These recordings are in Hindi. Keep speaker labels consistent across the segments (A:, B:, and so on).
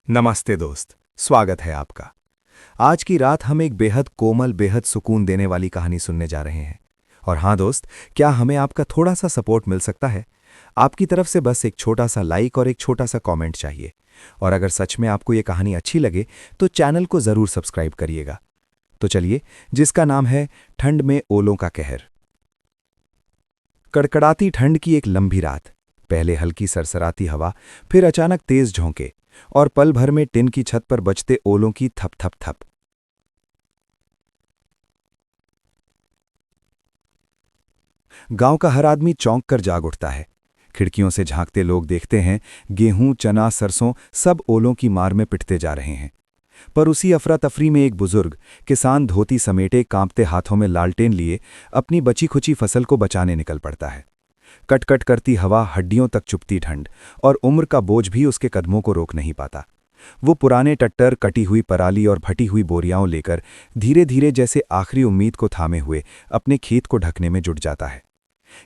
A: नमस्ते दोस्त, स्वागत है आपका। आज की रात हम एक बेहद कोमल, बेहद सुकून देने वाली कहानी सुनने जा रहे हैं। और हाँ दोस्त, क्या हमें आपका थोड़ा सा सपोर्ट मिल सकता है? आपकी तरफ से बस एक छोटा सा लाइक और एक छोटा सा कमेंट चाहिए। और अगर सच में आपको ये कहानी अच्छी लगे तो चैनल को ज़रूर सब्सक्राइब करिएगा। तो चलिए, जिसका नाम है ठंड में ओलों का कहर। कड़कड़ाती ठंड की एक लंबी रात, पहले हल्की सरसराती हवा, फिर अचानक तेज झोंके, और पल भर में टिन की छत पर बजते ओलों की थप थप थप। गांव का हर आदमी चौंक कर जाग उठता है। खिड़कियों से झांकते लोग देखते हैं, गेहूं, चना, सरसों सब ओलों की मार में पिटते जा रहे हैं। पर उसी अफरा तफरी में एक बुजुर्ग किसान धोती समेटे, कांपते हाथों में लालटेन लिए, अपनी बची खुची फसल को बचाने निकल पड़ता है। कटकट करती हवा, हड्डियों तक चुभती ठंड, और उम्र का बोझ भी उसके कदमों को रोक नहीं पाता। वो पुराने टट्टर, कटी हुई पराली और फटी हुई बोरियां लेकर धीरे धीरे, जैसे आखिरी उम्मीद को थामे हुए, अपने खेत को ढकने में जुट जाता है।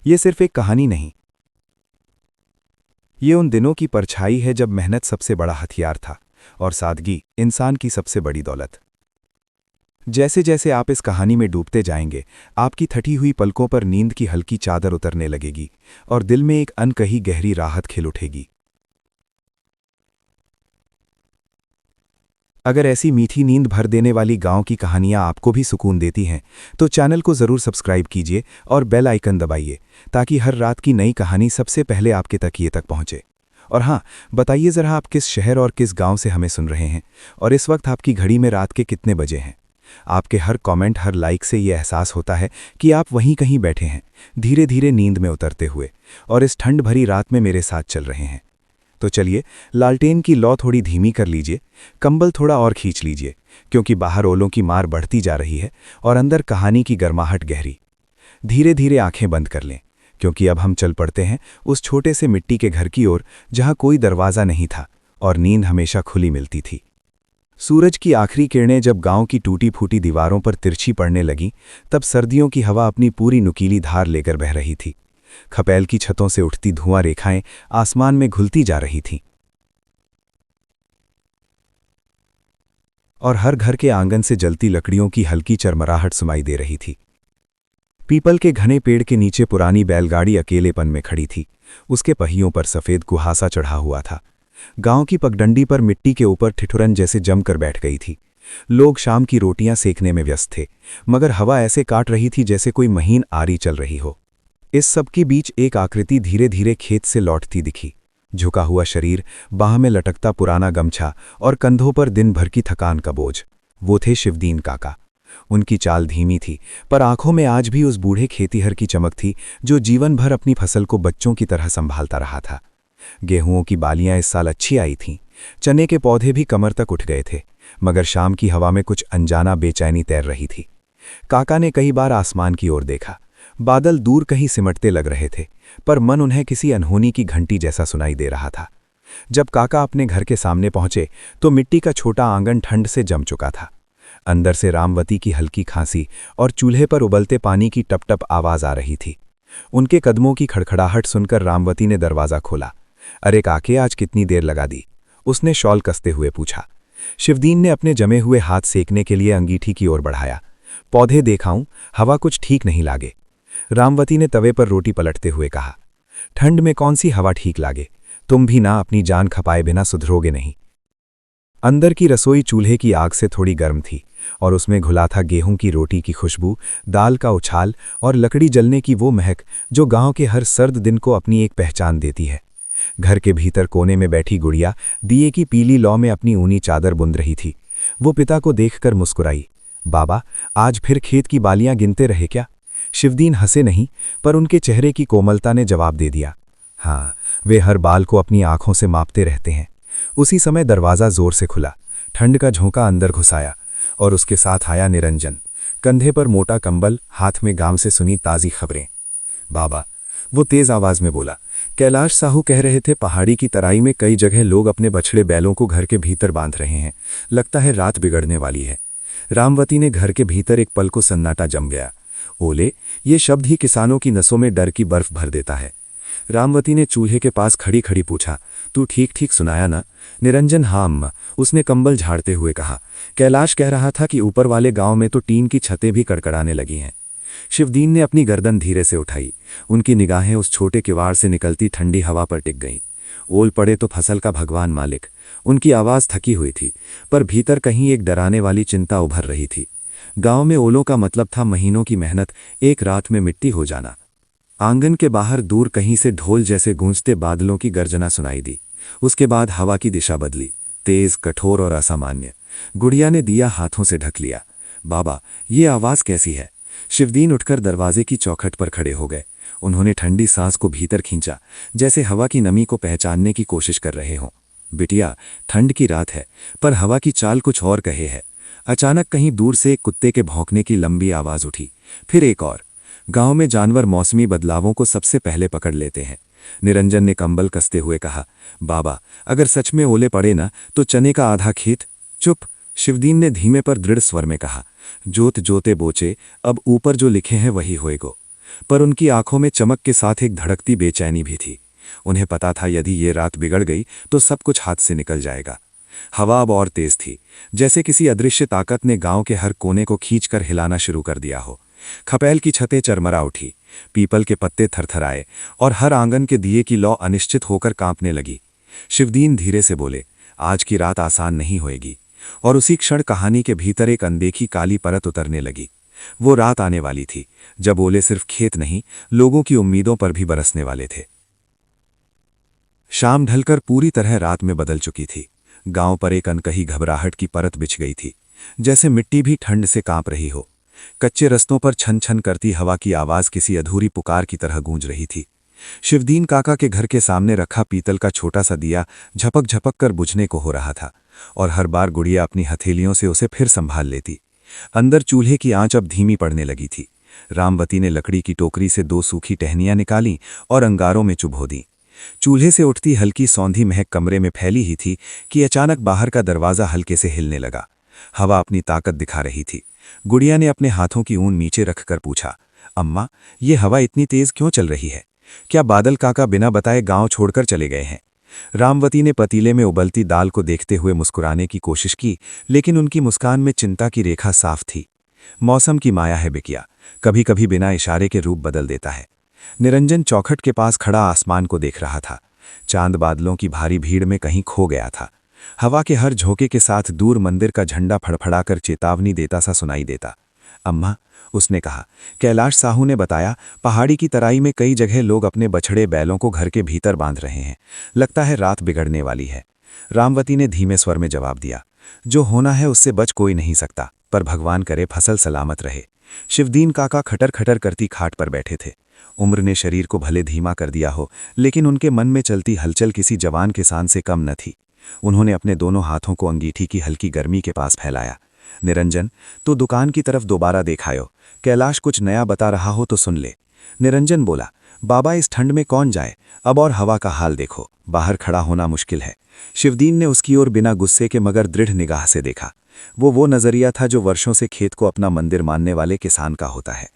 A: ये सिर्फ एक कहानी नहीं, ये उन दिनों की परछाई है जब मेहनत सबसे बड़ा हथियार था और सादगी इंसान की सबसे बड़ी दौलत। जैसे जैसे आप इस कहानी में डूबते जाएंगे, आपकी थटी हुई पलकों पर नींद की हल्की चादर उतरने लगेगी और दिल में एक अनकही गहरी राहत खिल उठेगी। अगर ऐसी मीठी नींद भर देने वाली गांव की कहानियां आपको भी सुकून देती हैं, तो चैनल को ज़रूर सब्सक्राइब कीजिए और बेल आइकन दबाइए, ताकि हर रात की नई कहानी सबसे पहले आपके तकिए तक पहुंचे। और हाँ, बताइए ज़रा आप किस शहर और किस गांव से हमें सुन रहे हैं, और इस वक्त आपकी घड़ी में रात के कितने बजे हैं। आपके हर कमेंट, हर लाइक से ये एहसास होता है कि आप वहीं कहीं बैठे हैं, धीरे धीरे नींद में उतरते हुए, और इस ठंड भरी रात में मेरे साथ चल रहे हैं। तो चलिए, लालटेन की लौ थोड़ी धीमी कर लीजिए, कंबल थोड़ा और खींच लीजिए, क्योंकि बाहर ओलों की मार बढ़ती जा रही है और अंदर कहानी की गर्माहट गहरी। धीरे धीरे आंखें बंद कर लें, क्योंकि अब हम चल पड़ते हैं उस छोटे से मिट्टी के घर की ओर, जहां कोई दरवाज़ा नहीं था और नींद हमेशा खुली मिलती थी। सूरज की आखिरी किरणें जब गांव की टूटी फूटी दीवारों पर तिरछी पड़ने लगीं, तब सर्दियों की हवा अपनी पूरी नुकीली धार लेकर बह रही थी। खपैल की छतों से उठती धुआं रेखाएं आसमान में घुलती जा रही थीं, और हर घर के आंगन से जलती लकड़ियों की हल्की चरमराहट सुनाई दे रही थी। पीपल के घने पेड़ के नीचे पुरानी बैलगाड़ी अकेलेपन में खड़ी थी। उसके पहियों पर सफ़ेद कुहासा चढ़ा हुआ था। गांव की पगडंडी पर मिट्टी के ऊपर ठिठुरन जैसे जमकर बैठ गई थी। लोग शाम की रोटियां सेकने में व्यस्त थे, मगर हवा ऐसे काट रही थी जैसे कोई महीन आरी चल रही हो। इस सब के बीच एक आकृति धीरे धीरे खेत से लौटती दिखी। झुका हुआ शरीर, बाह में लटकता पुराना गमछा और कंधों पर दिन भर की थकान का बोझ। वो थे शिवदीन काका। उनकी चाल धीमी थी, पर आंखों में आज भी उस बूढ़े खेतीहर की चमक थी जो जीवन भर अपनी फसल को बच्चों की तरह संभालता रहा था। गेहूंों की बालियां इस साल अच्छी आई थीं। चने के पौधे भी कमर तक उठ गए थे, मगर शाम की हवा में कुछ अनजाना बेचैनी तैर रही थी। काका ने कई बार आसमान की ओर देखा। बादल दूर कहीं सिमटते लग रहे थे, पर मन उन्हें किसी अनहोनी की घंटी जैसा सुनाई दे रहा था। जब काका अपने घर के सामने पहुंचे, तो मिट्टी का छोटा आंगन ठंड से जम चुका था। अंदर से रामवती की हल्की खांसी और चूल्हे पर उबलते पानी की टप-टप आवाज आ रही थी। उनके कदमों की खड़खड़ाहट सुनकर रामवती ने दरवाज़ा खोला। अरे काके, आज कितनी देर लगा दी? उसने शॉल कसते हुए पूछा। शिवदीन ने अपने जमे हुए हाथ सेकने के लिए अंगीठी की ओर बढ़ाया। पौधे देखाऊं, हवा कुछ ठीक नहीं लागे। रामवती ने तवे पर रोटी पलटते हुए कहा। ठंड में कौन सी हवा ठीक लागे? तुम भी ना अपनी जान खपाए बिना सुधरोगे नहीं। अंदर की रसोई चूल्हे की आग से थोड़ी गर्म थी, और उसमें घुला था गेहूं की रोटी की खुशबू, दाल का उछाल और लकड़ी जलने की वो महक जो गांव के हर सर्द दिन को अपनी एक पहचान देती है। घर के भीतर कोने में बैठी गुड़िया दिए की पीली लौ में अपनी ऊनी चादर बुन रही थी। वो पिता को देखकर मुस्कुराई। बाबा, आज फिर खेत की बालियां गिनते रहे क्या? शिवदीन हंसे नहीं, पर उनके चेहरे की कोमलता ने जवाब दे दिया। हाँ, वे हर बाल को अपनी आंखों से मापते रहते हैं। उसी समय दरवाज़ा जोर से खुला। ठंड का झोंका अंदर घुसाया, और उसके साथ आया निरंजन। कंधे पर मोटा कंबल, हाथ में गांव से सुनी ताज़ी खबरें। बाबा, वो तेज़ आवाज़ में बोला, कैलाश साहू कह रहे थे पहाड़ी की तराई में कई जगह लोग अपने बछड़े बैलों को घर के भीतर बांध रहे हैं। लगता है रात बिगड़ने वाली है। रामवती ने घर के भीतर एक पल को सन्नाटा जम गया। ओले, ये शब्द ही किसानों की नसों में डर की बर्फ भर देता है। रामवती ने चूल्हे के पास खड़ी खड़ी पूछा, तू ठीक ठीक सुनाया ना? निरंजन हाँ अम्मा, उसने कंबल झाड़ते हुए कहा। कैलाश कह रहा था कि ऊपर वाले गांव में तो टीन की छतें भी कड़कड़ाने लगी हैं। शिवदीन ने अपनी गर्दन धीरे से उठाई। उनकी निगाहें उस छोटे किवाड़ से निकलती ठंडी हवा पर टिक गईं। ओल पड़े तो फसल का भगवान मालिक। उनकी आवाज़ थकी हुई थी, पर भीतर कहीं एक डराने वाली चिंता उभर रही थी। गांव में ओलों का मतलब था महीनों की मेहनत एक रात में मिट्टी हो जाना। आंगन के बाहर दूर कहीं से ढोल जैसे गूंजते बादलों की गर्जना सुनाई दी। उसके बाद हवा की दिशा बदली, तेज, कठोर और असामान्य। गुड़िया ने दिया हाथों से ढक लिया। बाबा, ये आवाज़ कैसी है? शिवदीन उठकर दरवाजे की चौखट पर खड़े हो गए। उन्होंने ठंडी सांस को भीतर खींचा, जैसे हवा की नमी को पहचानने की कोशिश कर रहे हों। बिटिया, ठंड की रात है, पर हवा की चाल कुछ और कहे है। अचानक कहीं दूर से एक कुत्ते के भौंकने की लंबी आवाज़ उठी, फिर एक और। गांव में जानवर मौसमी बदलावों को सबसे पहले पकड़ लेते हैं। निरंजन ने कंबल कसते हुए कहा, बाबा, अगर सच में ओले पड़े ना तो चने का आधा खेत। चुप, शिवदीन ने धीमे पर दृढ़ स्वर में कहा। जोत जोते बोचे, अब ऊपर जो लिखे हैं वही होएगो। पर उनकी आंखों में चमक के साथ एक धड़कती बेचैनी भी थी। उन्हें पता था यदि ये रात बिगड़ गई तो सब कुछ हाथ से निकल जाएगा। हवा अब और तेज थी, जैसे किसी अदृश्य ताकत ने गांव के हर कोने को खींचकर हिलाना शुरू कर दिया हो। खपैल की छतें चरमरा उठी, पीपल के पत्ते थरथराए और हर आंगन के दिए की लौ अनिश्चित होकर कांपने लगी। शिवदीन धीरे से बोले, आज की रात आसान नहीं होएगी। और उसी क्षण कहानी के भीतर एक अनदेखी काली परत उतरने लगी। वो रात आने वाली थी जब ओले सिर्फ खेत नहीं, लोगों की उम्मीदों पर भी बरसने वाले थे। शाम ढलकर पूरी तरह रात में बदल चुकी थी। गांव पर एक अनकही घबराहट की परत बिछ गई थी, जैसे मिट्टी भी ठंड से कांप रही हो। कच्चे रस्तों पर छन छन करती हवा की आवाज किसी अधूरी पुकार की तरह गूंज रही थी। शिवदीन काका के घर के सामने रखा पीतल का छोटा सा दिया झपक झपक कर बुझने को हो रहा था, और हर बार गुड़िया अपनी हथेलियों से उसे फिर संभाल लेती। अंदर चूल्हे की आंच अब धीमी पड़ने लगी थी। रामवती ने लकड़ी की टोकरी से 2 सूखी टहनियां निकाली और अंगारों में चुभो दी। चूल्हे से उठती हल्की सौंधी महक कमरे में फैली ही थी कि अचानक बाहर का दरवाजा हल्के से हिलने लगा। हवा अपनी ताकत दिखा रही थी। गुड़िया ने अपने हाथों की ऊन नीचे रखकर पूछा, अम्मा, ये हवा इतनी तेज क्यों चल रही है? क्या बादल काका बिना बताए गांव छोड़कर चले गए हैं? रामवती ने पतीले में उबलती दाल को देखते हुए मुस्कुराने की कोशिश की, लेकिन उनकी मुस्कान में चिंता की रेखा साफ थी। मौसम की माया है बिकिया, कभी कभी बिना इशारे के रूप बदल देता है। निरंजन चौखट के पास खड़ा आसमान को देख रहा था। चांद बादलों की भारी भीड़ में कहीं खो गया था। हवा के हर झोंके के साथ दूर मंदिर का झंडा फड़फड़ाकर चेतावनी देता सा सुनाई देता। अम्मा, उसने कहा, कैलाश साहू ने बताया पहाड़ी की तराई में कई जगह लोग अपने बछड़े बैलों को घर के भीतर बांध रहे हैं। लगता है रात बिगड़ने वाली है। रामवती ने धीमे स्वर में जवाब दिया, जो होना है उससे बच कोई नहीं सकता, पर भगवान करे फसल सलामत रहे। शिवदीन काका खटर खटर करती खाट पर बैठे थे। उम्र ने शरीर को भले धीमा कर दिया हो, लेकिन उनके मन में चलती हलचल किसी जवान किसान से कम न थी। उन्होंने अपने दोनों हाथों को अंगीठी की हल्की गर्मी के पास फैलाया। निरंजन, तो दुकान की तरफ दोबारा देखायो, कैलाश कुछ नया बता रहा हो तो सुन ले। निरंजन बोला, बाबा, इस ठंड में कौन जाए? अब और हवा का हाल देखो, बाहर खड़ा होना मुश्किल है। शिवदीन ने उसकी ओर बिना गुस्से के मगर दृढ़ निगाह से देखा। वो नजरिया था जो वर्षों से खेत को अपना मंदिर मानने वाले किसान का होता है।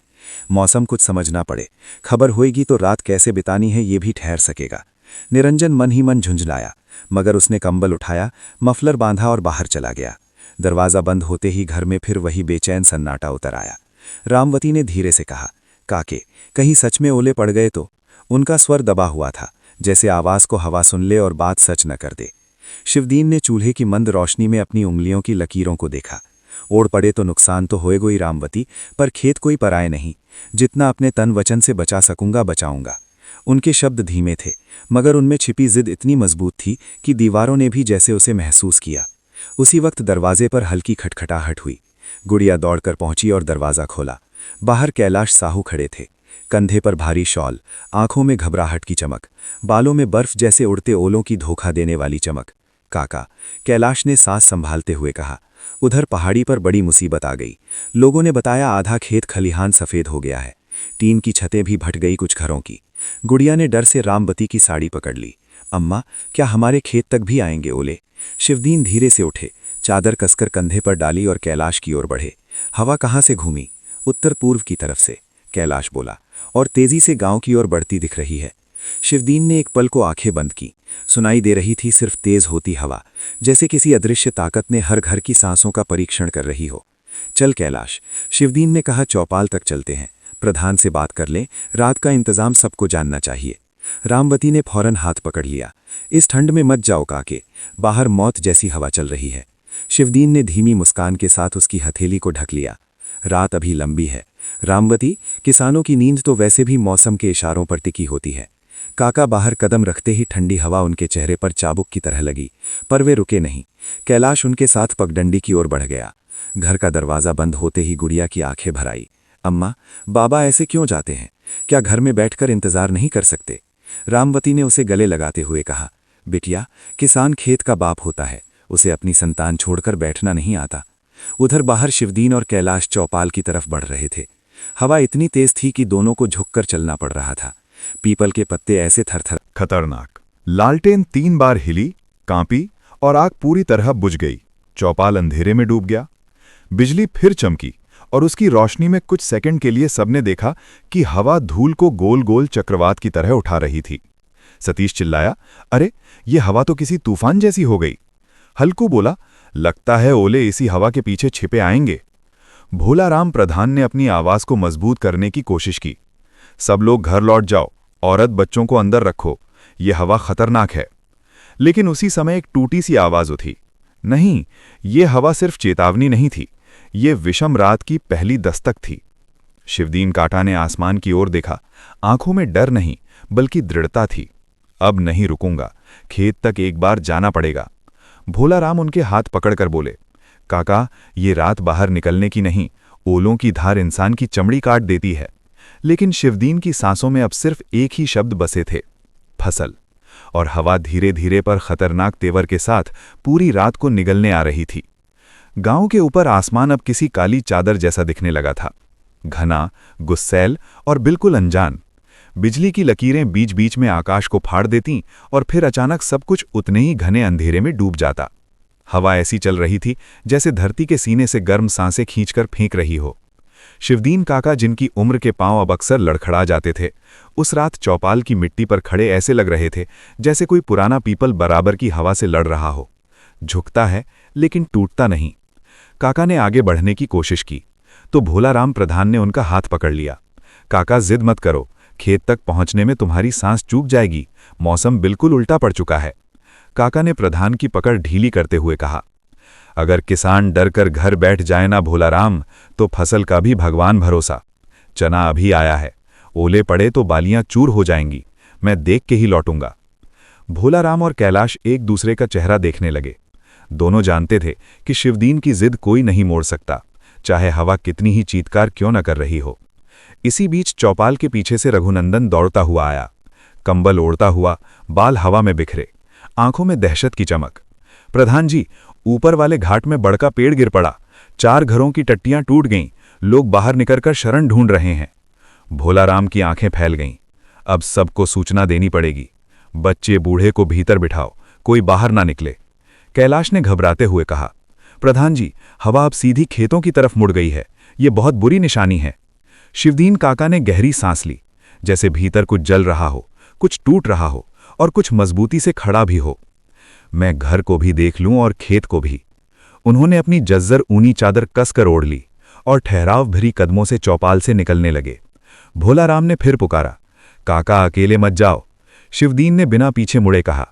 A: मौसम कुछ समझना पड़े, खबर होएगी तो रात कैसे बितानी है ये भी ठहर सकेगा। निरंजन मन ही मन झुंझलाया, मगर उसने कंबल उठाया, मफलर बांधा और बाहर चला गया। दरवाजा बंद होते ही घर में फिर वही बेचैन सन्नाटा उतर आया। रामवती ने धीरे से कहा, काके, कहीं सच में ओले पड़ गए तो? उनका स्वर दबा हुआ था, जैसे आवाज को हवा सुन ले और बात सच न कर दे। शिवदीन ने चूल्हे की मंद रोशनी में अपनी उंगलियों की लकीरों को देखा। ओढ़ पड़े तो नुकसान तो होएगा ही रामवती, पर खेत कोई पराए नहीं। जितना अपने तन वचन से बचा सकूंगा बचाऊंगा। उनके शब्द धीमे थे, मगर उनमें छिपी जिद इतनी मजबूत थी कि दीवारों ने भी जैसे उसे महसूस किया। उसी वक्त दरवाजे पर हल्की खटखटाहट हुई। गुड़िया दौड़कर पहुंची और दरवाज़ा खोला। बाहर कैलाश साहू खड़े थे, कंधे पर भारी शॉल, आंखों में घबराहट की चमक, बालों में बर्फ जैसे उड़ते ओलों की धोखा देने वाली चमक। काका, कैलाश ने सांस संभालते हुए कहा, उधर पहाड़ी पर बड़ी मुसीबत आ गई। लोगों ने बताया आधा खेत खलिहान सफ़ेद हो गया है। टीन की छतें भी फट गई कुछ घरों की। गुड़िया ने डर से रामवती की साड़ी पकड़ ली। अम्मा, क्या हमारे खेत तक भी आएंगे ओले? शिवदीन धीरे से उठे, चादर कसकर कंधे पर डाली और कैलाश की ओर बढ़े। हवा कहाँ से घूमी? उत्तर पूर्व की तरफ से, कैलाश बोला, और तेजी से गांव की ओर बढ़ती दिख रही है। शिवदीन ने एक पल को आंखें बंद की। सुनाई दे रही थी सिर्फ तेज होती हवा, जैसे किसी अदृश्य ताकत ने हर घर की सांसों का परीक्षण कर रही हो। चल कैलाश, शिवदीन ने कहा, चौपाल तक चलते हैं, प्रधान से बात कर लें, रात का इंतजाम सबको जानना चाहिए। रामवती ने फौरन हाथ पकड़ लिया। इस ठंड में मत जाओ काके, बाहर मौत जैसी हवा चल रही है। शिवदीन ने धीमी मुस्कान के साथ उसकी हथेली को ढक लिया। रात अभी लंबी है रामवती, किसानों की नींद तो वैसे भी मौसम के इशारों पर टिकी होती है। काका बाहर कदम रखते ही ठंडी हवा उनके चेहरे पर चाबुक की तरह लगी, पर वे रुके नहीं। कैलाश उनके साथ पगडंडी की ओर बढ़ गया। घर का दरवाज़ा बंद होते ही गुड़िया की आंखें भर आई। अम्मा, बाबा ऐसे क्यों जाते हैं? क्या घर में बैठकर इंतजार नहीं कर सकते? रामवती ने उसे गले लगाते हुए कहा, बिटिया, किसान खेत का बाप होता है, उसे अपनी संतान छोड़कर बैठना नहीं आता। उधर बाहर शिवदीन और कैलाश चौपाल की तरफ बढ़ रहे थे। हवा इतनी तेज थी कि दोनों को झुककर चलना पड़ रहा था। पीपल के पत्ते ऐसे थरथर।
B: खतरनाक। लालटेन 3 बार हिली, कांपी और आग पूरी तरह बुझ गई। चौपाल अंधेरे में डूब गया। बिजली फिर चमकी और उसकी रोशनी में कुछ सेकंड के लिए सबने देखा कि हवा धूल को गोल गोल चक्रवात की तरह उठा रही थी। सतीश चिल्लाया, अरे ये हवा तो किसी तूफान जैसी हो गई। हल्कू बोला, लगता है ओले इसी हवा के पीछे छिपे आएंगे। भोलाराम प्रधान ने अपनी आवाज को मजबूत करने की कोशिश की, सब लोग घर लौट जाओ, औरत बच्चों को अंदर रखो, ये हवा खतरनाक है। लेकिन उसी समय एक टूटी सी आवाज उठी, नहीं, ये हवा सिर्फ चेतावनी नहीं थी, ये विषम रात की पहली दस्तक थी। शिवदीन काका ने आसमान की ओर देखा, आंखों में डर नहीं बल्कि दृढ़ता थी। अब नहीं रुकूंगा, खेत तक एक बार जाना पड़ेगा। भोलाराम उनके हाथ पकड़कर बोले, काका, ये रात बाहर निकलने की नहीं, ओलों की धार इंसान की चमड़ी काट देती है। लेकिन शिवदीन की सांसों में अब सिर्फ एक ही शब्द बसे थे, फसल। और हवा धीरे धीरे पर खतरनाक तेवर के साथ पूरी रात को निगलने आ रही थी। गांव के ऊपर आसमान अब किसी काली चादर जैसा दिखने लगा था, घना, गुस्सैल और बिल्कुल अनजान। बिजली की लकीरें बीच बीच में आकाश को फाड़ देतीं और फिर अचानक सब कुछ उतने ही घने अंधेरे में डूब जाता। हवा ऐसी चल रही थी जैसे धरती के सीने से गर्म सांसें खींचकर फेंक रही हो। शिवदीन काका, जिनकी उम्र के पांव अब अक्सर लड़खड़ा जाते थे, उस रात चौपाल की मिट्टी पर खड़े ऐसे लग रहे थे जैसे कोई पुराना पीपल बराबर की हवा से लड़ रहा हो, झुकता है लेकिन टूटता नहीं। काका ने आगे बढ़ने की कोशिश की तो भोलाराम प्रधान ने उनका हाथ पकड़ लिया। काका, जिद मत करो, खेत तक पहुंचने में तुम्हारी सांस चूक जाएगी, मौसम बिल्कुल उल्टा पड़ चुका है। काका ने प्रधान की पकड़ ढीली करते हुए कहा, अगर किसान डर कर घर बैठ जाए ना भोलाराम, तो फसल का भी भगवान भरोसा। चना अभी आया है, ओले पड़े तो बालियां चूर हो जाएंगी, मैं देख के ही लौटूंगा। भोलाराम और कैलाश एक दूसरे का चेहरा देखने लगे। दोनों जानते थे कि शिवदीन की जिद कोई नहीं मोड़ सकता, चाहे हवा कितनी ही चीत्कार क्यों न कर रही हो। इसी बीच चौपाल के पीछे से रघुनंदन दौड़ता हुआ आया, कंबल ओढ़ता हुआ, बाल हवा में बिखरे, आंखों में दहशत की चमक। प्रधान जी, ऊपर वाले घाट में बड़का पेड़ गिर पड़ा, 4 घरों की टट्टियां टूट गईं, लोग बाहर निकलकर शरण ढूंढ रहे हैं। भोलाराम की आंखें फैल गईं। अब सबको सूचना देनी पड़ेगी, बच्चे बूढ़े को भीतर बिठाओ, कोई बाहर ना निकले। कैलाश ने घबराते हुए कहा, प्रधान जी, हवा अब सीधी खेतों की तरफ मुड़ गई है, ये बहुत बुरी निशानी है। शिवदीन काका ने गहरी सांस ली, जैसे भीतर कुछ जल रहा हो, कुछ टूट रहा हो और कुछ मजबूती से खड़ा भी हो। मैं घर को भी देख लूं और खेत को भी। उन्होंने अपनी जज्जर ऊनी चादर कसकर ओढ़ ली और ठहराव भरी कदमों से चौपाल से निकलने लगे। भोलाराम ने फिर पुकारा, काका, अकेले मत जाओ। शिवदीन ने बिना पीछे मुड़े कहा,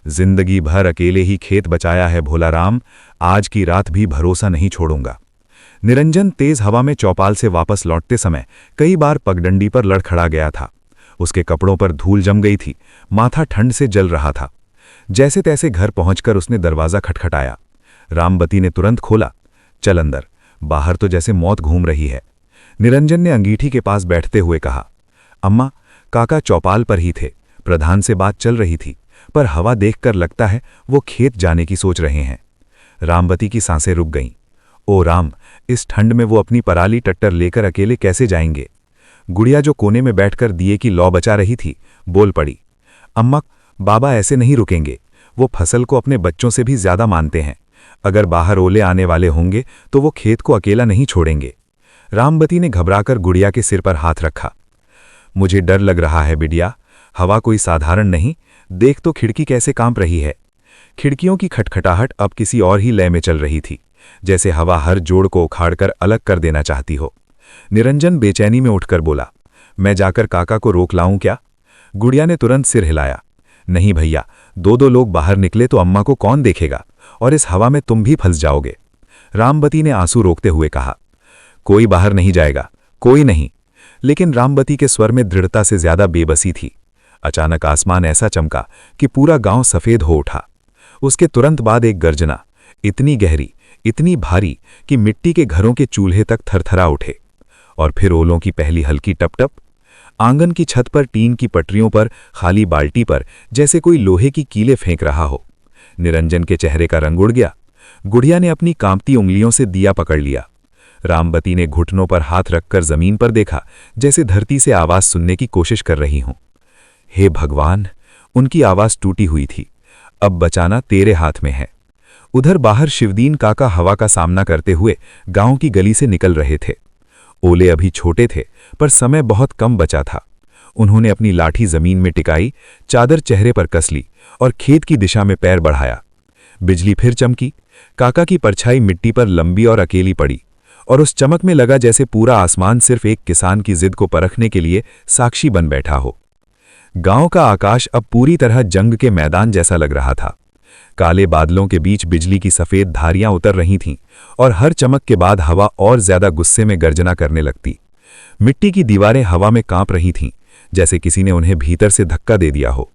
B: जिंदगी भर अकेले ही खेत बचाया है भोलाराम, आज की रात भी भरोसा नहीं छोड़ूंगा। निरंजन तेज हवा में चौपाल से वापस लौटते समय कई बार पगडंडी पर लड़खड़ा गया था। उसके कपड़ों पर धूल जम गई थी, माथा ठंड से जल रहा था। जैसे तैसे घर पहुंचकर उसने दरवाजा खटखटाया। रामवती ने तुरंत खोला, चल अंदर, बाहर तो जैसे मौत घूम रही है। निरंजन ने अंगीठी के पास बैठते हुए कहा, अम्मा, काका चौपाल पर ही थे, प्रधान से बात चल रही थी, पर हवा देखकर लगता है वो खेत जाने की सोच रहे हैं। रामवती की सांसें रुक गईं। ओ राम, इस ठंड में वो अपनी पराली टट्टर लेकर अकेले कैसे जाएंगे? गुड़िया, जो कोने में बैठकर दिए की लौ बचा रही थी, बोल पड़ी, अम्मा, बाबा ऐसे नहीं रुकेंगे, वो फसल को अपने बच्चों से भी ज्यादा मानते हैं। अगर बाहर ओले आने वाले होंगे तो वो खेत को अकेला नहीं छोड़ेंगे। रामवती ने घबराकर गुड़िया के सिर पर हाथ रखा। मुझे डर लग रहा है बिटिया,
A: हवा कोई साधारण नहीं, देख तो खिड़की कैसे कांप रही है। खिड़कियों की खटखटाहट अब किसी और ही लय में चल रही थी, जैसे हवा हर जोड़ को उखाड़कर अलग कर देना चाहती हो। निरंजन बेचैनी में उठकर बोला, मैं जाकर काका को रोक लाऊं क्या? गुड़िया ने तुरंत सिर हिलाया, नहीं भैया, दो लोग बाहर निकले तो अम्मा को कौन देखेगा, और इस हवा में तुम भी फंस जाओगे। रामबती ने आंसू रोकते हुए कहा, कोई बाहर नहीं जाएगा, कोई नहीं। लेकिन रामबती के स्वर में दृढ़ता से ज्यादा बेबसी थी। अचानक आसमान ऐसा चमका कि पूरा गांव सफेद हो उठा। उसके तुरंत बाद एक गर्जना, इतनी गहरी, इतनी भारी कि मिट्टी के घरों के चूल्हे तक थरथरा उठे। और फिर ओलों की पहली हल्की टपटप। आंगन की छत पर टीन की पटरियों पर, खाली बाल्टी पर जैसे कोई लोहे की कीले फेंक रहा हो। निरंजन के चेहरे का रंग उड़ गया। गुड़िया ने अपनी कांपती उंगलियों से दिया पकड़ लिया। रामबती ने घुटनों पर हाथ रखकर जमीन पर देखा, जैसे धरती से आवाज सुनने की कोशिश कर रही हूं। हे भगवान, उनकी आवाज टूटी हुई थी, अब बचाना तेरे हाथ में है। उधर बाहर शिवदीन काका हवा का सामना करते हुए गांव की गली से निकल रहे थे। ओले अभी छोटे थे, पर समय बहुत कम बचा था। उन्होंने अपनी लाठी जमीन में टिकाई, चादर चेहरे पर कस ली और खेत की दिशा में पैर बढ़ाया। बिजली फिर चमकी। काका की परछाई मिट्टी पर लंबी और अकेली पड़ी, और उस चमक में लगा जैसे पूरा आसमान सिर्फ एक किसान की जिद को परखने के लिए साक्षी बन बैठा हो। गांव का आकाश अब पूरी तरह जंग के मैदान जैसा लग रहा था। काले बादलों के बीच बिजली की सफेद धारियां उतर रही थीं, और हर चमक के बाद हवा और ज्यादा गुस्से में गर्जना करने लगती। मिट्टी की दीवारें हवा में कांप रही थीं, जैसे किसी ने उन्हें भीतर से धक्का दे दिया हो।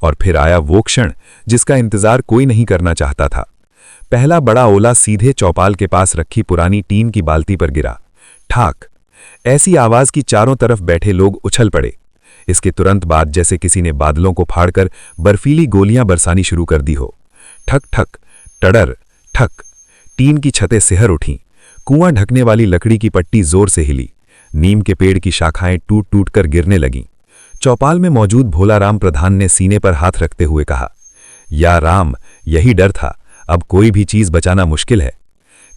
A: और फिर आया वो क्षण जिसका इंतजार कोई नहीं करना चाहता था। पहला बड़ा ओला सीधे चौपाल के पास रखी पुरानी टीन की बाल्टी पर गिरा। ठाक, ऐसी आवाज की चारों तरफ बैठे लोग उछल पड़े। इसके तुरंत बाद जैसे किसी ने बादलों को फाड़कर बर्फीली गोलियां बरसानी शुरू कर दी हो। ठक ठक, टडर, ठक। टीन की छतें सिहर उठीं। कुआं ढकने वाली लकड़ी की पट्टी जोर से हिली। नीम के पेड़ की शाखाएं टूट टूट कर गिरने लगीं। चौपाल में मौजूद भोलाराम प्रधान ने सीने पर हाथ रखते हुए कहा, या राम, यही डर था, अब कोई भी चीज बचाना मुश्किल है।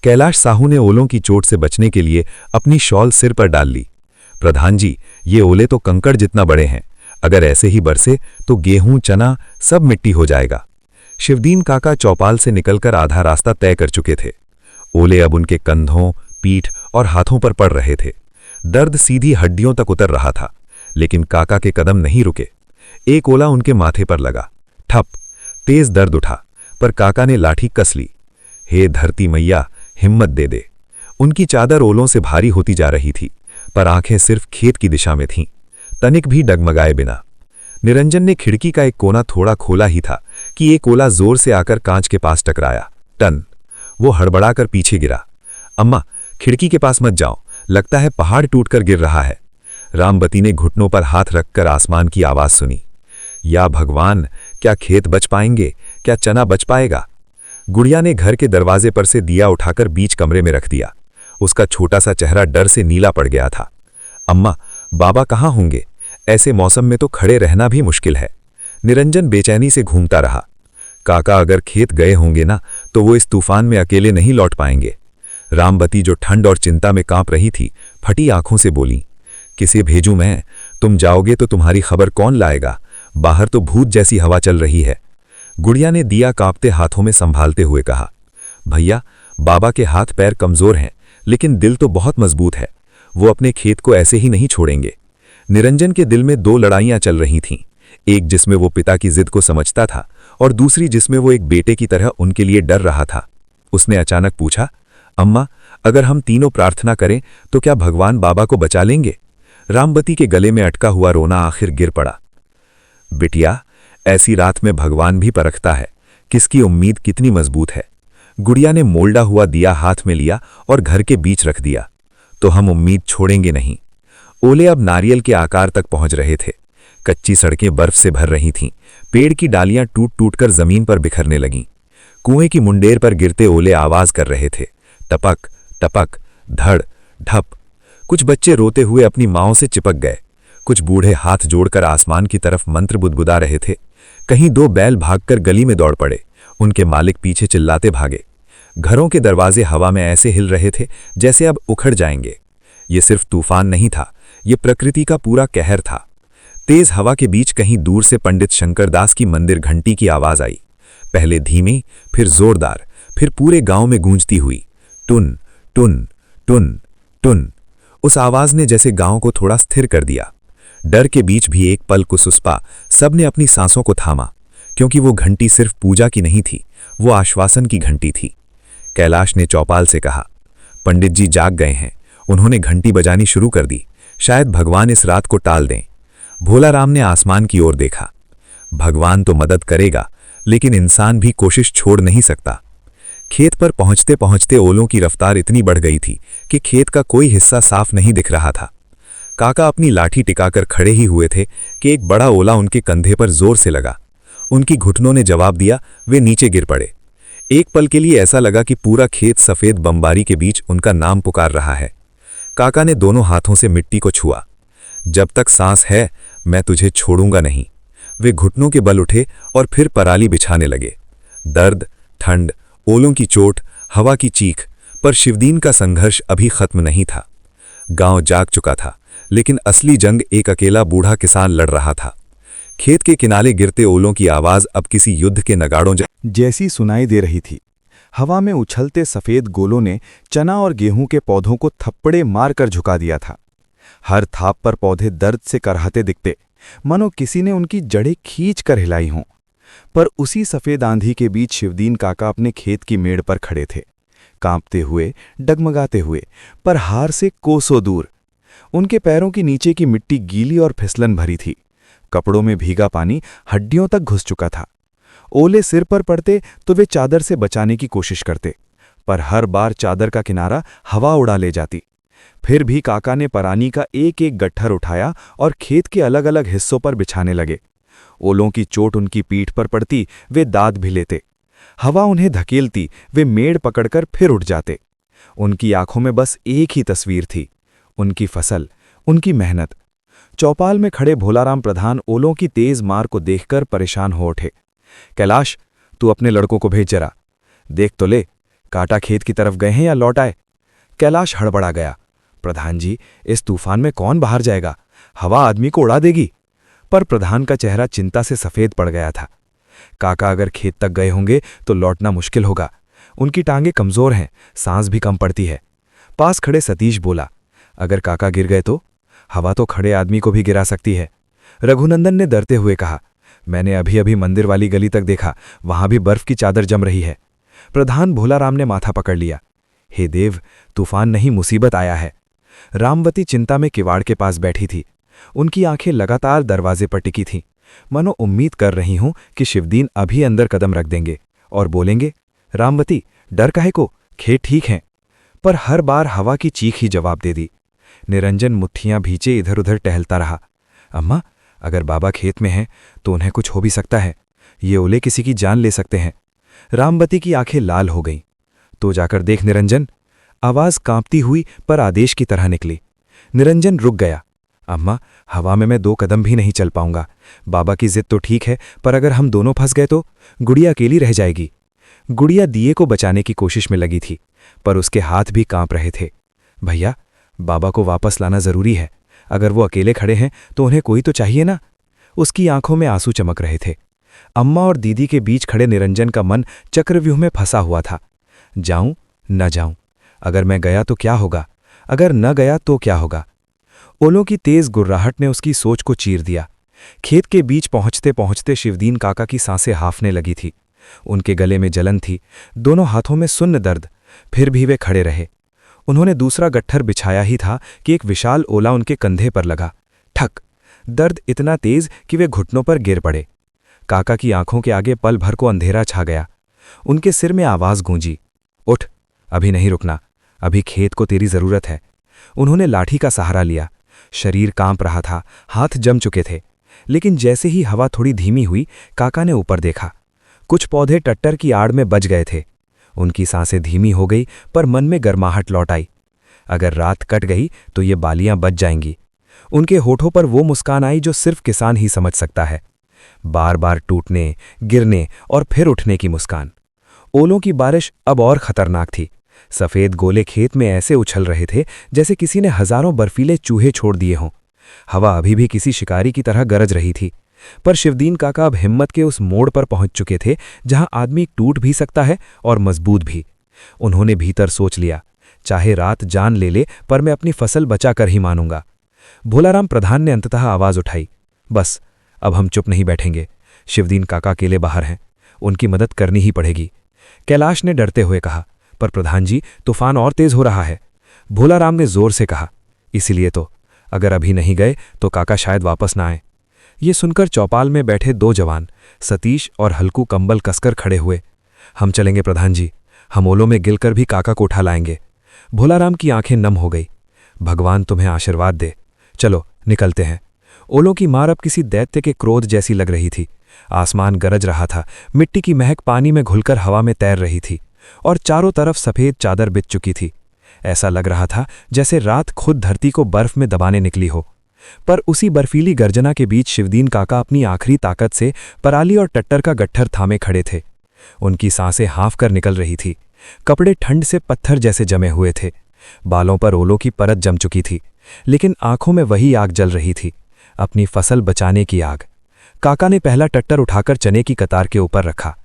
A: कैलाश साहू ने ओलों की चोट से बचने के लिए अपनी शॉल सिर पर डाल ली। प्रधान जी, ये ओले तो कंकड़ जितना बड़े हैं, अगर ऐसे ही बरसे तो गेहूं, चना सब मिट्टी हो जाएगा। शिवदीन काका चौपाल से निकलकर आधा रास्ता तय कर चुके थे। ओले अब उनके कंधों, पीठ और हाथों पर पड़ रहे थे। दर्द सीधी हड्डियों तक उतर रहा था, लेकिन काका के कदम नहीं रुके। एक ओला उनके माथे पर लगा। ठप, तेज दर्द उठा, पर काका ने लाठी कस ली। हे धरती मैया, हिम्मत दे दे। उनकी चादर ओलों से भारी होती जा रही थी, पर आंखें सिर्फ खेत की दिशा में थीं, तनिक भी डगमगाए बिना। निरंजन ने खिड़की का एक कोना थोड़ा खोला ही था कि एक ओला जोर से आकर कांच के पास टकराया। टन, वो हड़बड़ाकर पीछे गिरा। अम्मा, खिड़की के पास मत जाओ, लगता है पहाड़ टूटकर गिर रहा है। रामबती ने घुटनों पर हाथ रखकर आसमान की आवाज सुनी। या भगवान, क्या खेत बच पाएंगे, क्या चना बच पाएगा? गुड़िया ने घर के दरवाजे पर से दिया उठाकर बीच कमरे में रख दिया। उसका छोटा सा चेहरा डर से नीला पड़ गया था। अम्मा, बाबा कहाँ होंगे? ऐसे मौसम में तो खड़े रहना भी मुश्किल है। निरंजन बेचैनी से घूमता रहा। काका अगर खेत गए होंगे ना, तो वो इस तूफान में अकेले नहीं लौट पाएंगे। रामबती जो ठंड और चिंता में कांप रही थी, फटी आंखों से बोली, किसे भेजूं मैं? तुम जाओगे तो तुम्हारी खबर कौन लाएगा? बाहर तो भूत जैसी हवा चल रही है। गुड़िया ने दिया कांपते हाथों में संभालते हुए कहा, भैया, बाबा के हाथ पैर कमजोर हैं, लेकिन दिल तो बहुत मजबूत है। वो अपने खेत को ऐसे ही नहीं छोड़ेंगे। निरंजन के दिल में दो लड़ाइयां चल रही थीं, एक जिसमें वो पिता की जिद को समझता था, और दूसरी जिसमें वो एक बेटे की तरह उनके लिए डर रहा था। उसने अचानक पूछा, अम्मा, अगर हम तीनों प्रार्थना करें तो क्या भगवान बाबा को बचा लेंगे? रामबती के गले में अटका हुआ रोना आखिर गिर पड़ा। बिटिया, ऐसी रात में भगवान भी परखता है, किसकी उम्मीद कितनी मजबूत है। गुड़िया ने मोल्डा हुआ दिया हाथ में लिया और घर के बीच रख दिया। तो हम उम्मीद छोड़ेंगे नहीं। ओले अब नारियल के आकार तक पहुंच रहे थे। कच्ची सड़कें बर्फ से भर रही थीं। पेड़ की डालियां टूट टूट कर जमीन पर बिखरने लगीं। कुएं की मुंडेर पर गिरते ओले आवाज कर रहे थे, टपक टपक, धड़ ढप। कुछ बच्चे रोते हुए अपनी माओं से चिपक गए। कुछ बूढ़े हाथ जोड़कर आसमान की तरफ मंत्र बुदबुदा रहे थे। कहीं दो बैल भागकर गली में दौड़ पड़े। उनके मालिक पीछे चिल्लाते भागे। घरों के दरवाजे हवा में ऐसे हिल रहे थे जैसे अब उखड़ जाएंगे। ये सिर्फ तूफान नहीं था, ये प्रकृति का पूरा कहर था। तेज हवा के बीच कहीं दूर से पंडित शंकरदास की मंदिर घंटी की आवाज आई। पहले धीमी, फिर जोरदार, फिर पूरे गांव में गूंजती हुई। टुन टुन टुन टुन। उस आवाज ने जैसे गांव को थोड़ा स्थिर कर दिया। डर के बीच भी एक पल को सुस्पा सबने अपनी सांसों को थामा, क्योंकि वो घंटी सिर्फ पूजा की नहीं थी, वो आश्वासन की घंटी थी। कैलाश ने चौपाल से कहा, पंडित जी जाग गए हैं, उन्होंने घंटी बजानी शुरू कर दी, शायद भगवान इस रात को टाल दें। भोलाराम ने आसमान की ओर देखा। भगवान तो मदद करेगा, लेकिन इंसान भी कोशिश छोड़ नहीं सकता। खेत पर पहुंचते पहुंचते ओलों की रफ्तार इतनी बढ़ गई थी कि खेत का कोई हिस्सा साफ नहीं दिख रहा था। काका अपनी लाठी टिकाकर खड़े ही हुए थे कि एक बड़ा ओला उनके कंधे पर जोर से लगा। उनकी घुटनों ने जवाब दिया, वे नीचे गिर पड़े। एक पल के लिए ऐसा लगा कि पूरा खेत सफेद बमबारी के बीच उनका नाम पुकार रहा है। काका ने दोनों हाथों से मिट्टी को छुआ। जब तक सांस है मैं तुझे छोड़ूंगा नहीं। वे घुटनों के बल उठे और फिर पराली बिछाने लगे। दर्द, ठंड, ओलों की चोट, हवा की चीख, पर शिवदीन का संघर्ष अभी खत्म नहीं था। गांव जाग चुका था, लेकिन असली जंग एक अकेला बूढ़ा किसान लड़ रहा था। खेत के किनारे गिरते ओलों की आवाज अब किसी युद्ध के नगाड़ों
B: जैसी सुनाई दे रही थी। हवा में उछलते सफेद गोलों ने चना और गेहूं के पौधों को थप्पड़े मारकर झुका दिया था। हर थाप पर पौधे दर्द से करहाते दिखते, मानो किसी ने उनकी जड़ें खींच कर हिलाई हों। पर उसी सफेद आंधी के बीच शिवदीन काका अपने खेत की मेड़ पर खड़े थे, कांपते हुए, डगमगाते हुए, पर हार से कोसों दूर। उनके पैरों की नीचे की मिट्टी गीली और फिसलन भरी थी। कपड़ों में भीगा पानी हड्डियों तक घुस चुका था। ओले सिर पर पड़ते तो वे चादर से बचाने की कोशिश करते, पर हर बार चादर का किनारा हवा उड़ा ले जाती। फिर भी काका ने परानी का एक एक गट्ठर उठाया और खेत के अलग अलग हिस्सों पर बिछाने लगे। ओलों की चोट उनकी पीठ पर पड़ती, वे दाद भी लेते। हवा उन्हें धकेलती, वे मेड़ पकड़कर फिर उठ जाते। उनकी आंखों में बस एक ही तस्वीर थी, उनकी फसल, उनकी मेहनत। चौपाल में खड़े भोलाराम प्रधान ओलों की तेज मार को देखकर परेशान हो उठे। कैलाश, तू अपने लड़कों को भेज जरा, देख तो ले, काटा खेत की तरफ गए हैं या लौट आए। कैलाश हड़बड़ा गया, प्रधान जी, इस तूफान में कौन बाहर जाएगा, हवा आदमी को उड़ा देगी। पर प्रधान का चेहरा चिंता से सफेद पड़ गया था। काका अगर खेत तक गए होंगे तो लौटना मुश्किल होगा, उनकी टांगें कमजोर हैं, सांस भी कम पड़ती है। पास खड़े सतीश बोला, अगर काका गिर गए तो हवा तो खड़े आदमी को भी गिरा सकती है। रघुनंदन ने डरते हुए कहा, मैंने अभी अभी मंदिर वाली गली तक देखा, वहां भी बर्फ की चादर जम रही है। प्रधान भोलाराम ने माथा पकड़ लिया, हे देव, तूफान नहीं मुसीबत आया है। रामवती चिंता में किवाड़ के पास बैठी थी। उनकी आंखें लगातार दरवाजे पर टिकी थीं, मनो उम्मीद कर रही हूं कि शिवदीन अभी अंदर कदम रख देंगे और बोलेंगे, रामवती, डर काहे को, खेत ठीक हैं। पर हर बार हवा की चीख ही जवाब दे दी। निरंजन मुट्ठियां भींचे इधर उधर टहलता रहा। अम्मा, अगर बाबा खेत में हैं तो उन्हें कुछ हो भी सकता है, ये ओले किसी की जान ले सकते हैं। रामवती की आंखें लाल हो गईं। तो जाकर देख निरंजन। आवाज कांपती हुई पर आदेश की तरह निकली। निरंजन रुक गया। अम्मा, हवा में मैं 2 कदम भी नहीं चल पाऊंगा। बाबा की जिद तो ठीक है, पर अगर हम दोनों फंस गए तो गुड़िया अकेली रह जाएगी। गुड़िया दिए को बचाने की कोशिश में लगी थी, पर उसके हाथ भी कांप रहे थे। भैया, बाबा को वापस लाना जरूरी है, अगर वो अकेले खड़े हैं तो उन्हें कोई तो चाहिए ना। उसकी आंखों में आंसू चमक रहे थे। अम्मा और दीदी के बीच खड़े निरंजन का मन चक्रव्यूह में फंसा हुआ था। जाऊं न जाऊं, अगर मैं गया तो क्या होगा, अगर न गया तो क्या होगा। ओलों की तेज गुर्राहट ने उसकी सोच को चीर दिया। खेत के बीच पहुंचते पहुंचते शिवदीन काका की सांसें हाफने लगी थी। उनके गले में जलन थी, दोनों हाथों में सुन्न दर्द। फिर भी वे खड़े रहे। उन्होंने दूसरा गट्ठर बिछाया ही था कि एक विशाल ओला उनके कंधे पर लगा। ठक! दर्द इतना तेज कि वे घुटनों पर गिर पड़े। काका की आंखों के आगे पल भर को अंधेरा छा गया। उनके सिर में आवाज गूंजी, उठ, अभी नहीं रुकना, अभी खेत को तेरी जरूरत है। उन्होंने लाठी का सहारा लिया। शरीर कांप रहा था, हाथ जम चुके थे। लेकिन जैसे ही हवा थोड़ी धीमी हुई, काका ने ऊपर देखा। कुछ पौधे टट्टर की आड़ में बच गए थे। उनकी सांसें धीमी हो गई, पर मन में गर्माहट लौट आई। अगर रात कट गई तो ये बालियां बच जाएंगी। उनके होठों पर वो मुस्कान आई जो सिर्फ किसान ही समझ सकता है। बार बार टूटने, गिरने और फिर उठने की मुस्कान। ओलों की बारिश अब और खतरनाक थी। सफेद गोले खेत में ऐसे उछल रहे थे जैसे किसी ने हजारों बर्फीले चूहे छोड़ दिए हों।
A: हवा अभी भी किसी शिकारी की तरह गरज रही थी, पर शिवदीन काका अब हिम्मत के उस मोड़ पर पहुंच चुके थे जहां आदमी टूट भी सकता है और मजबूत भी। उन्होंने भीतर सोच लिया, चाहे रात जान ले ले, पर मैं अपनी फसल बचाकर ही मानूंगा। भोलाराम प्रधान ने अंततः आवाज उठाई, बस अब हम चुप नहीं बैठेंगे। शिवदीन काका अकेले बाहर हैं, उनकी मदद करनी ही पड़ेगी। कैलाश ने डरते हुए कहा, पर प्रधान जी, तूफान और तेज हो रहा है। भोलाराम ने जोर से कहा, इसीलिए तो, अगर अभी नहीं गए तो काका शायद वापस ना आए। ये सुनकर चौपाल में बैठे दो जवान, सतीश और हल्कू, कंबल कसकर खड़े हुए। हम चलेंगे प्रधान जी, हम ओलों में गिलकर भी काका को उठा लाएंगे। भोलाराम की आंखें नम हो गई। भगवान तुम्हें आशीर्वाद दे। चलो निकलते हैं। ओलों की मार अब किसी दैत्य के क्रोध जैसी लग रही थी। आसमान गरज रहा था, मिट्टी की महक पानी में घुलकर हवा में तैर रही थी और चारों तरफ सफेद चादर बिछ चुकी थी। ऐसा लग रहा था जैसे रात खुद धरती को बर्फ में दबाने निकली हो। पर उसी बर्फीली गर्जना के बीच शिवदीन काका अपनी आखिरी ताकत से पराली और टट्टर का गट्ठर थामे खड़े थे। उनकी सांसें हाँफ कर निकल रही थी। कपड़े ठंड से पत्थर जैसे जमे हुए थे। बालों पर ओलों की परत जम चुकी थी, लेकिन आंखों में वही आग जल रही थी, अपनी फसल बचाने की आग। काका ने पहला टट्टर उठाकर चने की कतार के ऊपर रखा।